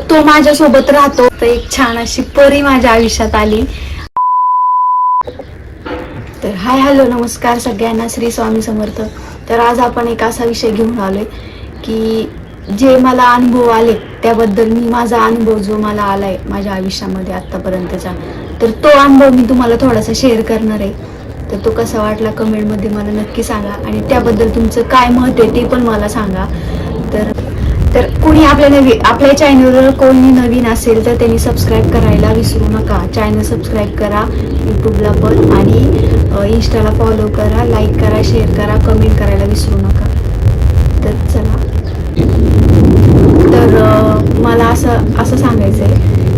तो माझ्यासोबत राहतो. तर एक छान अशी परी माझ्या आयुष्यात आली. तर हाय हॅलो नमस्कार सगळ्यांना, श्री स्वामी समर्थ. तर आज आपण एक असा विषय घेऊन आलोय की जे मला अनुभव आले त्याबद्दल मी माझा अनुभव जो मला आलाय माझ्या आयुष्यामध्ये आतापर्यंतचा, तर तो अनुभव मी तुम्हाला थोडासा शेअर करणार आहे. तर तो कसा वाटला कमेंटमध्ये मला नक्की सांगा आणि त्याबद्दल तुमचं काय मत आहे ते पण मला सांगा. तर कोणी आपल्या चॅनलवर कोणी नवीन असेल तर त्यांनी सबस्क्राईब करायला विसरू नका. चॅनल सबस्क्राईब करा यूट्यूबला पण, आणि इंस्टाला फॉलो करा, लाईक करा, शेअर करा, कमेंट करायला विसरू नका. तर चला, तर मला असं सांगायचं आहे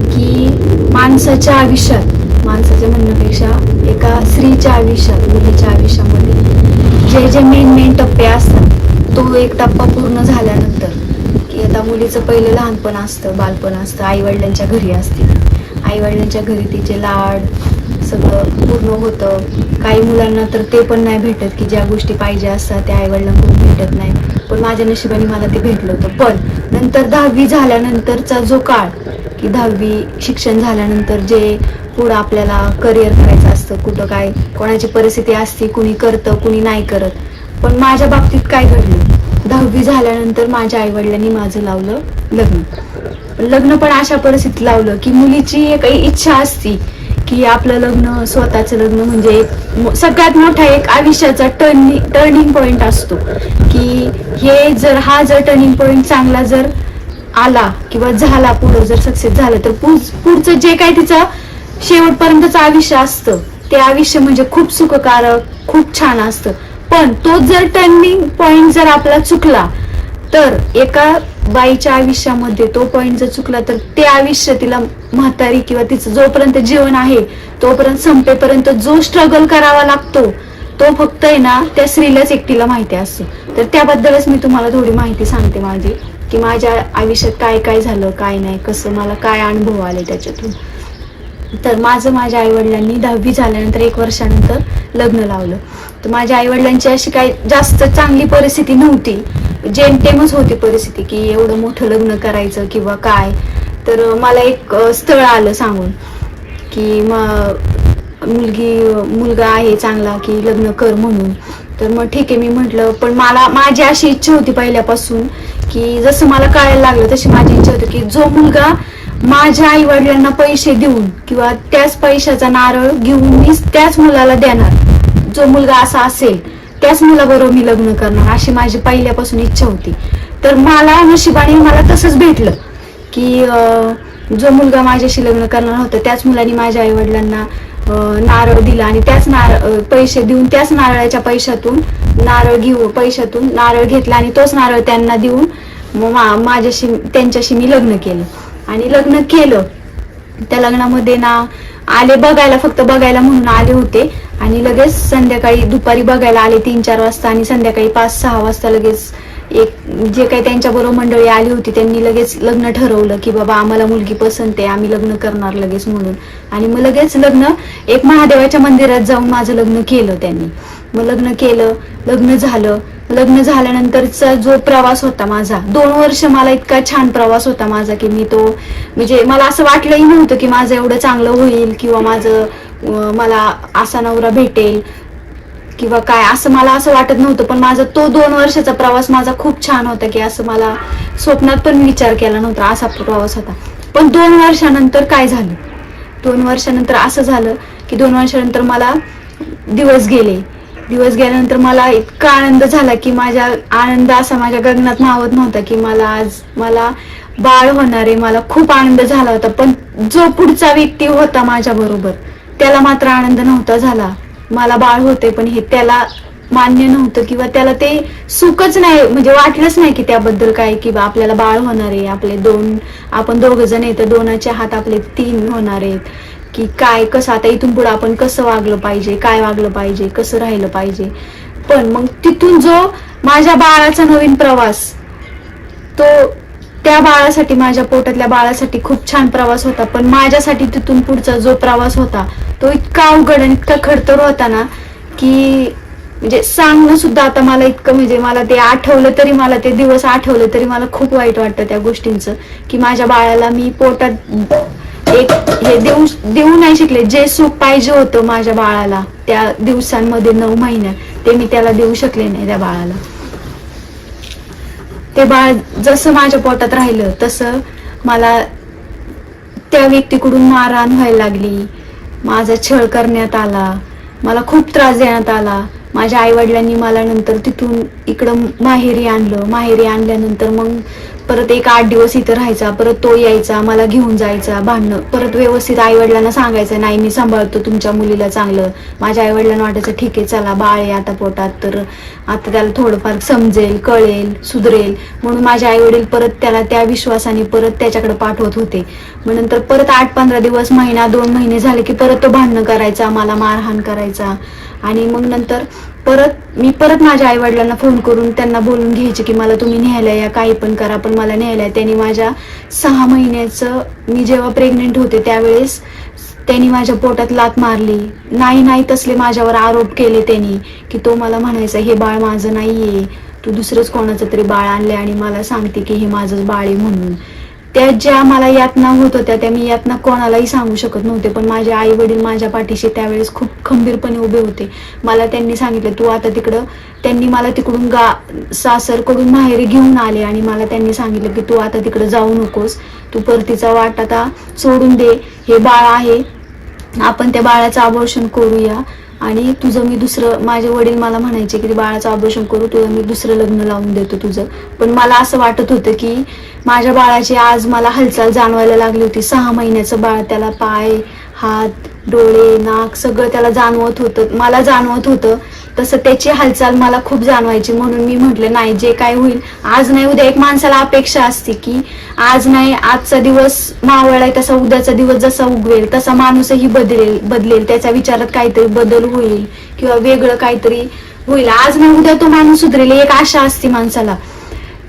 की माणसाच्या आयुष्यात, माणसाच्या म्हणण्यापेक्षा एका स्त्रीच्या आयुष्यात, मुलीच्या आयुष्यामध्ये जे मेन टप्पे असतात, तो एक टप्पा पूर्ण झाल्यानंतर की आता मुलीचं पहिलं लहानपण असतं, बालपण असतं, आईवडिलांच्या घरी असते. आईवडिलांच्या घरी तिचे लाड सगळं पूर्ण होतं. काही मुलांना तर ते पण नाही भेटत की ज्या गोष्टी पाहिजे असतात त्या आईवडिलांकडून भेटत नाही. पण माझ्या नशिबाने मला ते भेटलं होतं. पण नंतर 10वी झाल्यानंतरचा जो काळ, की 10वी शिक्षण झाल्यानंतर जे पुढं आपल्याला करिअर करायचं असतं, कुठं काय कोणाची परिस्थिती असते, कुणी करतं कुणी नाही करत. पण माझ्या बाबतीत काय घडलं, 10वी झाल्यानंतर माझ्या आईवडिलांनी माझं लावलं लग्न पण अशा परिस्थितीत लावलं की मुलीची एक इच्छा असती की आपलं लग्न, स्वतःचं लग्न म्हणजे सगळ्यात मोठा एक आयुष्याचा टर्निंग पॉइंट असतो. की हा जर टर्निंग पॉइंट चांगला जर आला किंवा झाला, पुढं जर सक्सेस झालं, तर पुढचं जे काही तिचं शेवटपर्यंतचं आयुष्य असतं ते आयुष्य म्हणजे खूप सुखकारक, खूप छान असतं. पण तो जर टर्निंग पॉइंट जर आपला चुकला, तर एका बाईच्या आयुष्यामध्ये तो पॉइंट जर चुकला तर ते आयुष्य तिला म्हातारी किंवा तिचं जोपर्यंत जीवन आहे तोपर्यंत संपेपर्यंत जो स्ट्रगल करावा लागतो तो फक्त आहे ना त्या स्त्रीलाच एकटीला माहिती असतो. तर त्याबद्दलच मी तुम्हाला थोडी माहिती सांगते माझी, की माझ्या आयुष्यात काय काय झालं, काय नाही, कसं मला काय अनुभव आले त्याच्यातून. तर माझ्या आईवडिलांनी 10वी झाल्यानंतर 1 वर्षानंतर लग्न लावलं. तर माझ्या आईवडिलांची अशी काही जास्त चांगली परिस्थिती नव्हती, जेमतेमच होती परिस्थिती की एवढं मोठं लग्न करायचं किंवा काय. तर मला एक स्थळ आलं सांगून की मुलगा आहे चांगला की लग्न कर म्हणून. तर मग ठीक आहे मी म्हटलं. पण माझी अशी इच्छा होती पहिल्यापासून की जसं मला कळायला लागलं तशी माझी इच्छा होती की जो मुलगा माझ्या आई वडिलांना पैसे देऊन किंवा त्याच पैशाचा नारळ घेऊन मी त्याच मुलाला देणार, जो मुलगा असा असेल त्याच मुलाबरोबर मी लग्न करणार, अशी माझी पहिल्यापासून इच्छा होती. तर मला नशिबाने मला तसंच भेटलं की जो मुलगा माझ्याशी लग्न करणार होता त्याच मुलाने माझ्या आई वडिलांना नारळ दिला आणि त्याच पैसे देऊन त्याच नारळाच्या पैशातून नारळ घेतला आणि तोच नारळ त्यांना देऊन त्यांच्याशी मी लग्न केलं. आणि लग्न केलं, त्या लग्नामध्ये ना आले बघायला, फक्त बघायला म्हणून आले होते आणि लगेच संध्याकाळी दुपारी बघायला आले 3-4 वाजता आणि संध्याकाळी 5-6 वाजता लगेच जे काही त्यांच्या बरोबर मंडळी आली होती त्यांनी लगेच लग्न ठरवलं की बाबा आम्हाला मुलगी पसंत आहे, आम्ही लग्न करणार लगेच म्हणून. आणि मग लगेच एक महादेवाच्या मंदिरात जाऊन माझं लग्न केलं त्यांनी. मग लग्न केलं, लग्न झालं. लग्न झाल्यानंतरचा जो प्रवास होता माझा 2 वर्ष, मला इतका छान प्रवास होता माझा की मी तो म्हणजे मला असं वाटलंही नव्हतं की माझं एवढं चांगलं होईल किंवा मला असा नवरा भेटेल किंवा काय, असं मला असं वाटत नव्हतं. पण माझा तो 2 वर्षाचा प्रवास माझा खूप छान होता की असं मला स्वप्नात पण विचार केला नव्हता, असा प्रवास होता. पण 2 वर्षानंतर काय झालं, 2 वर्षानंतर असं झालं की 2 वर्षानंतर मला दिवस गेल्यानंतर मला इतका आनंद झाला की माझ्या आनंद असा माझ्या गगनात मावत नव्हता की मला बाळ होणार आहे. मला खूप आनंद झाला होता. पण जो पुढचा व्यक्ती होता माझ्या बरोबर त्याला मात्र आनंद नव्हता झाला. मला बाळ होते पण हे त्याला मान्य नव्हतं किंवा त्याला ते सुखच नाही, म्हणजे वाटलंच नाही की त्याबद्दल काय की आपल्याला बाळ होणार आहे, आपण 2 जण आहे तर 2चे हात आपले 3 होणार आहेत की काय, कसं आता इथून पुढे आपण कसं वागलं पाहिजे, काय वागलं पाहिजे, कसं राहिलं पाहिजे. पण मग तिथून जो माझ्या बाळाचा नवीन प्रवास, तो त्या बाळासाठी, माझ्या पोटातल्या बाळासाठी खूप छान प्रवास होता. पण माझ्यासाठी तिथून पुढचा जो प्रवास होता तो इतका अवघड आणि इतका खडतर होता ना की म्हणजे सांगणं सुद्धा आता मला इतकं, म्हणजे मला ते आठवलं तरी, मला ते दिवस आठवलं तरी मला खूप वाईट वाटतं त्या गोष्टींचं, की माझ्या बाळाला मी पोटात एक हे देऊ नाही शिकले. जे सुख पाहिजे होतं माझ्या बाळाला त्या दिवसांमध्ये, 9 महिन्यात, ते मी त्याला देऊ शकले नाही त्या बाळाला. ते बाळ जसं माझ्या पोटात राहिलं तसं मला त्या व्यक्तीकडून मारहाण व्हायला लागली, माझा छळ करण्यात आला, मला खूप त्रास देण्यात आला. माझ्या आई वडिलांनी मला नंतर तिथून इकडं माहेरी आणलं. माहेरी आणल्यानंतर मग परत एक 8 दिवस इथं राहायचा, परत तो यायचा, मला घेऊन जायचा, भांडणं, परत व्यवस्थित आई वडिलांना सांगायचं, नाही मी सांभाळतो तुमच्या मुलीला चांगलं. माझ्या आई वडिलांना वाटायचं ठीक आहे, चला बाळ आहे आता पोटात, तर आता त्याला थोडंफार समजेल, कळेल, सुधरेल, म्हणून माझे आई वडील परत त्याला त्या विश्वासाने परत त्याच्याकडे पाठवत होते. मग नंतर परत 8-15 दिवस, महिना 2 महिने झाले की परत तो भांडणं करायचा, मला मारहाण करायचा. आणि मग नंतर मी परत माझ्या आई वडिलांना फोन करून त्यांना बोलून घ्यायचे की मला तुम्ही न्यायला या, काही पण करा, पण मला न्यायला. त्यांनी माझ्या 6 महिन्याचं, मी जेव्हा प्रेग्नेंट होते त्यावेळेस त्यांनी माझ्या पोटात लात मारली. नाही तसले माझ्यावर आरोप केले त्यांनी, की तो मला म्हणायचा हे बाळ माझं नाहीये, तू दुसरंच कोणाचं तरी बाळ आणले आणि मला सांगते की हे माझंच बाळ आहे म्हणून. त्या ज्या मला यातना होत होत्या, त्या मी यातना कोणालाही सांगू शकत नव्हते, पण माझे आई वडील माझ्या पाठीशी त्यावेळेस खूप खंबीरपणे उभे होते. मला त्यांनी सांगितलं तू आता तिकडं, त्यांनी मला तिकडून सासरकडून माहेरी घेऊन आले आणि मला त्यांनी सांगितलं की तू आता तिकडं जाऊ नकोस, तू परतीचा वाट आता सोडून दे, हे बाळ आहे, आपण त्या बाळाचं अबॉर्शन करूया आणि तुझं मी दुसरं, माझे वडील मला म्हणायचे की बाळाचं अबॉर्शन करू, तुझं मी दुसरं लग्न लावून देतो तुझं. पण मला असं वाटत होतं की माझ्या बाळाची आज मला हालचाल जाणवायला लागली होती. 6 महिन्याचं बाळ, त्याला पाय, हात, डोळे, नाक सगळं त्याला जाणवत होतं, मला जाणवत होतं तसं त्याची हालचाल मला खूप जाणवायची. म्हणून मी म्हटलं नाही, जे काय होईल, आज नाही उद्या, एक माणसाला अपेक्षा असते की आज नाही, आजचा दिवस मावळ आहे तसा उद्याचा दिवस जसा उगवेल तसा माणूसही बदलेल, त्याच्या विचारात काहीतरी बदल होईल किंवा वेगळं काहीतरी होईल, आज नाही उद्या तो माणूस सुधरेल, एक आशा असते माणसाला.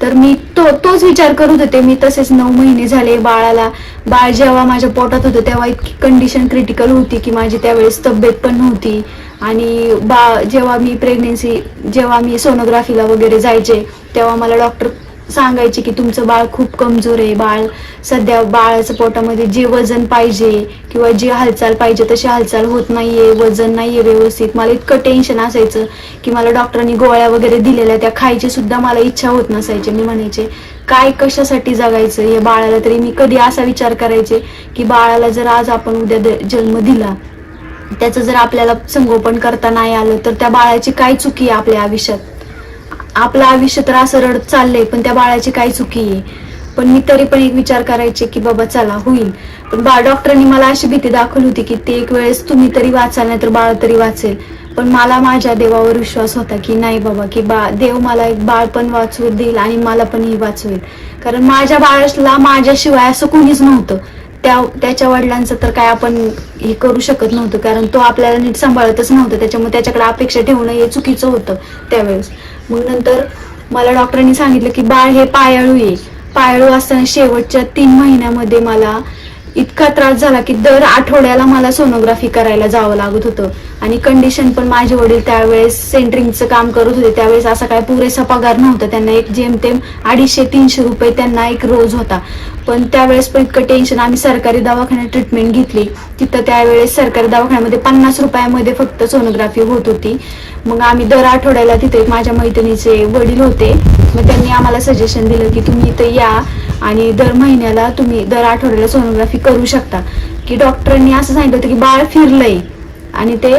तर मी तोच विचार करत होते. मी तसेच 9 महिने झाले बाळ जेव्हा माझ्या पोटात होतं तेव्हा इतकी कंडिशन क्रिटिकल होती की माझी त्यावेळेस तब्येत पण नव्हती. आणि जेव्हा मी सोनोग्राफीला वगैरे जायचे तेव्हा मला डॉक्टर सांगायचे की तुमचं बाळ खूप कमजोर आहे, सध्या बाळाचं पोटामध्ये जे वजन पाहिजे किंवा जी हालचाल पाहिजे तशी हालचाल होत नाहीये, वजन नाहीये व्यवस्थित. मला इतकं टेन्शन असायचं की मला डॉक्टरांनी गोळ्या वगैरे दिलेल्या त्या खायची सुद्धा मला इच्छा होत नसायची. मी म्हणायचे काय कशासाठी जगायचं हे बाळाला. तरी मी कधी असा विचार करायचे की बाळाला जर आज आपण उद्या जन्म दिला, त्याचं जर आपल्याला संगोपन करता नाही आलं तर त्या बाळाची काय चुकी आहे आपल्या आयुष्यात. आपलं आयुष्य तर असं रडत चाललंय, पण त्या बाळाची काय चुकी आहे. पण मी तरी पण एक विचार करायचे की बाबा चला होईल. पण डॉक्टरांनी मला अशी भीती दाखवली होती की ते एक वेळेस तुम्ही तरी वाचाल नाही तर बाळ तरी वाचेल. पण मला माझ्या देवावर विश्वास होता की नाही बाबा, की देव मला एक बाळ पण वाचवू देईल आणि मला पण ही वाचवेल. कारण माझ्या बाळाला माझ्याशिवाय असं कोणीच नव्हतं. त्याच्या वडिलांचं तर काय आपण हे करू शकत नव्हतं, कारण तो आपल्याला नीट सांभाळतच नव्हतं. त्याच्यामुळे त्याच्याकडे अपेक्षा ठेवणं हे चुकीचं होतं त्यावेळेस. मग नंतर मला डॉक्टरांनी सांगितलं की बाळ हे पायाळू आहे. पायाळू असताना शेवटच्या 3 महिन्यामध्ये मला इतका त्रास झाला की दर आठवड्याला मला सोनोग्राफी करायला जावं लागत होतं. आणि कंडिशन पण, माझे वडील त्यावेळेस सेंटरिंगचं काम करत होते, त्यावेळेस असा काय पुरेसा पगार नव्हता त्यांना, एक जेमतेम 250-300 रुपये त्यांना एक रोज होता. पण त्यावेळेस पण इतकं टेन्शन. आम्ही सरकारी दवाखान्यात ट्रीटमेंट घेतली, तिथं त्यावेळेस सरकारी दवाखान्यामध्ये 50 रुपयामध्ये फक्त सोनोग्राफी होत होती. मग आम्ही दर आठवड्याला तिथे, माझ्या मैत्रिणीचे वडील होते, मग त्यांनी आम्हाला सजेशन दिलं की तुम्ही इथं या आणि दर महिन्याला तुम्ही दर आठवड्याला सोनोग्राफी करू शकता. की डॉक्टरांनी असं सांगितलं होतं की बाळ फिरलंय आणि ते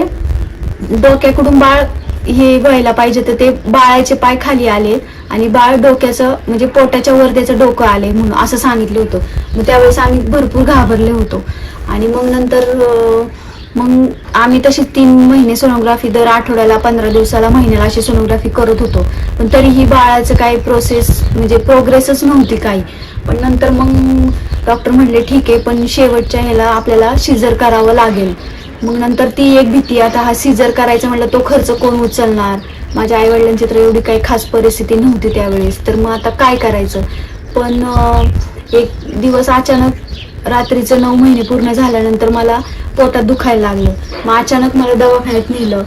डोक्याकडून बाळ हे व्हायला पाहिजे, तर ते बाळाचे पाय खाली आले आणि बाळ डोक्याचं म्हणजे पोटाच्या वर त्याचं डोकं आले म्हणून असं सांगितलं होतं. मग त्यावेळेस आम्ही भरपूर घाबरले होतो. आणि मग नंतर मग आम्ही तशी 3 महिने सोनोग्राफी दर आठवड्याला, 15 दिवसाला, महिन्याला अशी सोनोग्राफी करत होतो. पण तरीही बाळाचं काही प्रोसेस म्हणजे प्रोग्रेसच नव्हती काही. पण नंतर मग डॉक्टर म्हणले ठीक आहे, पण शेवटच्या ह्याला आपल्याला सिझर करावं लागेल. मग नंतर ती एक भीती, आता हा सिझर करायचं म्हटलं तो खर्च कोण उचलणार. माझ्या आई वडिलांची तर एवढी काही खास परिस्थिती नव्हती त्यावेळेस, तर मग आता काय करायचं. पण एक दिवस अचानक रात्रीचं 9 महिने पूर्ण झाल्यानंतर मला पोटात दुखायला लागलं. मग अचानक मला दवाखान्यात नेलं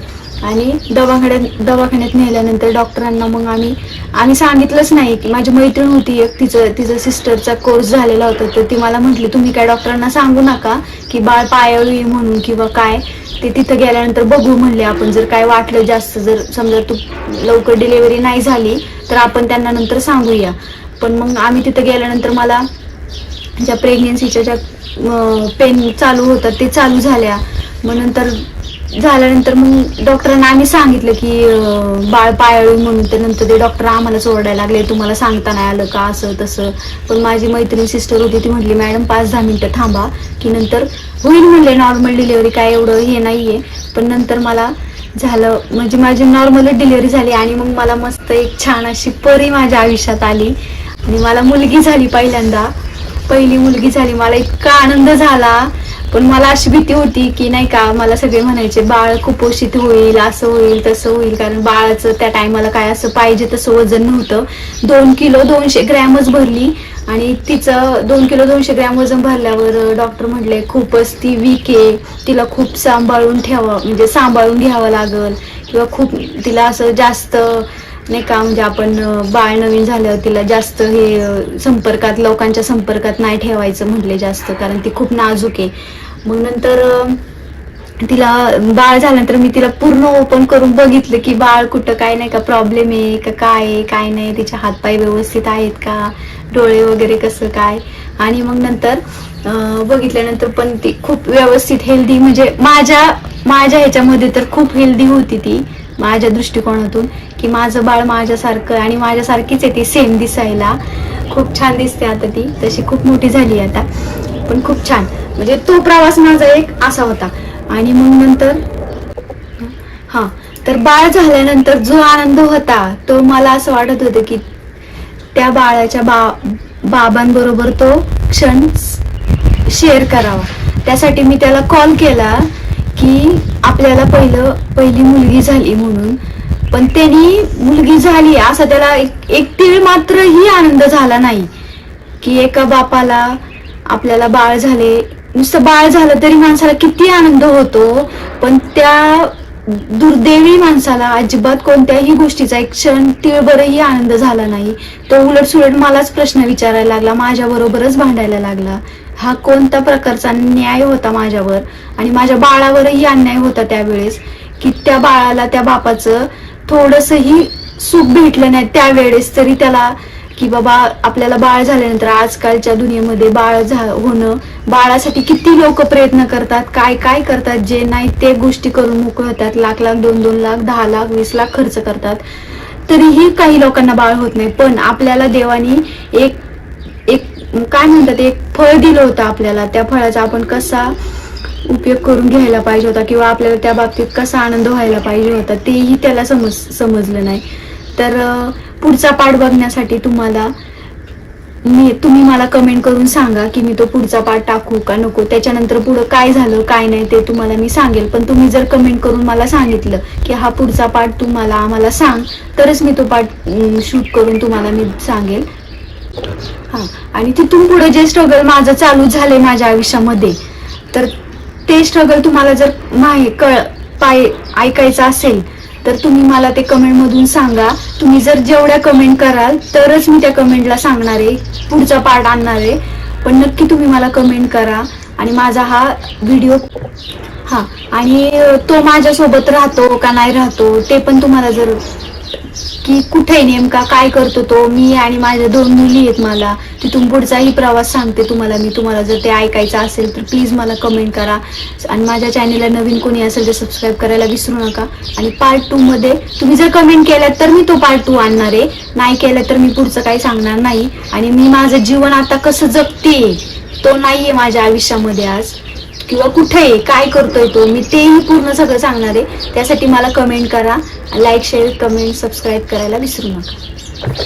आणि दवाखान्यात नेल्यानंतर डॉक्टरांना मग आम्ही सांगितलंच नाही. की माझी मैत्रीण होती एक, तिचं सिस्टरचा कोर्स झालेला होता, तर ती मला म्हटली तुम्ही काय डॉक्टरांना सांगू नका की बाळ पायाळू आहे म्हणून किंवा काय, ते तिथं गेल्यानंतर बघू म्हणले आपण. जर काय वाटलं जास्त, जर समजा तू लवकर डिलिव्हरी नाही झाली तर आपण त्यांना नंतर सांगूया. पण मग आम्ही तिथं गेल्यानंतर मला ज्या प्रेग्नेन्सीच्या ज्या पेन चालू होतात ते चालू झाल्या. मग झाल्यानंतर मग डॉक्टरांना आम्ही सांगितलं की बाळ पायाळू म्हणून. तर नंतर ते डॉक्टर आम्हालाच ओरडायला लागले, तुम्हाला सांगता नाही आलं का, असं तसं. पण माझी मैत्रीण सिस्टर होती, ती म्हटली मॅडम 5-10 मिनिटं थांबा की नंतर होईल म्हणले नॉर्मल डिलिव्हरी, काय एवढं हे नाहीये. पण नंतर मला झालं, म्हणजे माझी नॉर्मल डिलिव्हरी झाली आणि मग मला मस्त एक छान अशी परी माझ्या आयुष्यात आली आणि मला मुलगी झाली. पहिली मुलगी झाली. मला इतका आनंद झाला. पण मला अशी भीती होती की नाही का, मला सगळे म्हणायचे बाळ कुपोषित होईल, असं होईल तसं होईल, कारण बाळाचं त्या टायमाला काय असं पाहिजे तसं वजन नव्हतं. 2 किलो 200 ग्रॅमच भरली आणि तिचं 2 किलो 200 ग्रॅम वजन भरल्यावर डॉक्टर म्हटले खूपच ती वीक आहे, तिला खूप सांभाळून घ्यावं लागल किंवा खूप तिला असं जास्त नाही का, म्हणजे आपण बाळ नवीन झाल्यावर तिला जास्त हे लोकांच्या संपर्कात नाही ठेवायचं म्हटले जास्त, कारण ती खूप नाजूक आहे. मग नंतर तिला बाळ झाल्यानंतर मी तिला पूर्ण ओपन करून बघितलं की बाळ कुठं काय नाही का प्रॉब्लेम आहे का, काय नाही, तिचे हातपाय व्यवस्थित आहेत का, डोळे वगैरे कसं काय. आणि मग नंतर बघितल्यानंतर पण ती खूप व्यवस्थित हेल्दी, म्हणजे माझ्या ह्याच्यामध्ये तर खूप हेल्दी होती ती माझ्या दृष्टिकोनातून, की माझं बाळ माझ्यासारखं आणि माझ्यासारखीच आहे ती, सेम दिसायला खूप छान दिसते. आता ती तशी खूप मोठी झाली आता, पण खूप छान. म्हणजे तो प्रवास माझा एक असा होता. आणि मग नंतर तर बाळ झाल्यानंतर जो आनंद होता तो मला असं वाटत होतं की त्या बाळाच्या बाबांबरोबर तो क्षण शेअर करावा. त्यासाठी मी त्याला कॉल केला की आपल्याला पहिली मुलगी झाली म्हणून. पण त्यांनी मुलगी झाली असा त्याला एक तीळ मात्रही आनंद झाला नाही. की एका बापाला आपल्याला बाळ झाले, नुसतं बाळ झालं तरी माणसाला किती आनंद होतो, पण त्या दुर्दैवी माणसाला अजिबात कोणत्याही गोष्टीचा एक क्षण तिळभरही आनंद झाला नाही. तो उलट मलाच प्रश्न विचारायला लागला, माझ्या बरोबरच भांडायला लागला. हा कोणत्या प्रकारचा न्याय होता माझ्यावर, आणि माझ्या बाळावरही अन्याय होता त्यावेळेस, की त्या बाळाला त्या बापाचं थोडंसंही सुख भेटलं नाही त्यावेळेस तरी त्याला, की बाबा आपल्याला बाळ झाल्यानंतर आजकालच्या दुनियेमध्ये होणं, बाळासाठी किती लोक प्रयत्न करतात, काय करतात, जे नाही ते गोष्टी करून मोकळे होतात, लाख 2-2 लाख 10 लाख 20 लाख खर्च करतात, तरीही काही लोकांना बाळ होत नाही. पण आपल्याला देवानी एक काय म्हणतात, एक फळ दिलं होतं आपल्याला, त्या फळाचा आपण कसा उपयोग करून घ्यायला पाहिजे होता किंवा आपल्याला त्या बाबतीत कसा आनंद व्हायला पाहिजे होता तेही त्याला समजलं नाही. तर पुढचा पार्ट बघण्यासाठी तुम्ही मला कमेंट करून सांगा की मी तो पुढचा पार्ट टाकू का नको, त्याच्यानंतर पुढं काय झालं काय नाही ते तुम्हाला मी सांगेल. पण तुम्ही जर कमेंट करून मला सांगितलं की हा पुढचा पार्ट आम्हाला सांग, तरच मी तो पार्ट शूट करून तुम्हाला मी सांगेल. आणि तिथून पुढे जे स्ट्रगल माझं चालू झालंय माझ्या आयुष्यामध्ये, तर ते स्ट्रगल तुम्हाला जर ऐकायचं असेल तर तुम्ही मला ते कमेंट मधून सांगा. तुम्ही जर जेवढ्या कमेंट कराल तरच मी त्या कमेंटला सांगणार आहे, पुढचा पार्ट आणणार आहे. पण नक्की तुम्ही मला कमेंट करा. आणि माझा हा व्हिडिओ आणि तो माझ्यासोबत राहतो का नाही राहतो ते पण तुम्हाला, जर की कुठे नेमका काय करतो तो, मी आणि माझ्या 2 मुली आहेत, मला तिथून पुढचाही प्रवास सांगते तुम्हाला जर ते ऐकायचं असेल तर प्लीज मला कमेंट करा. आणि माझ्या चॅनलला नवीन कोणी असेल तर सबस्क्राईब करायला विसरू नका. आणि पार्ट 2 मध्ये तुम्ही जर कमेंट केल्यात तर मी तो पार्ट 2 आणणार आहे, नाही केलं तर मी पुढचं काही सांगणार नाही. आणि मी माझं जीवन आता कसं जगते तो नाहीये माझ्या आयुष्यामध्ये आज, किंवा कुठे काय करतोय तो, मी तेही पूर्ण सगळं सांगणार आहे. त्यासाठी मला कमेंट करा, लाईक शेअर कमेंट सबस्क्राईब करायला विसरू नका.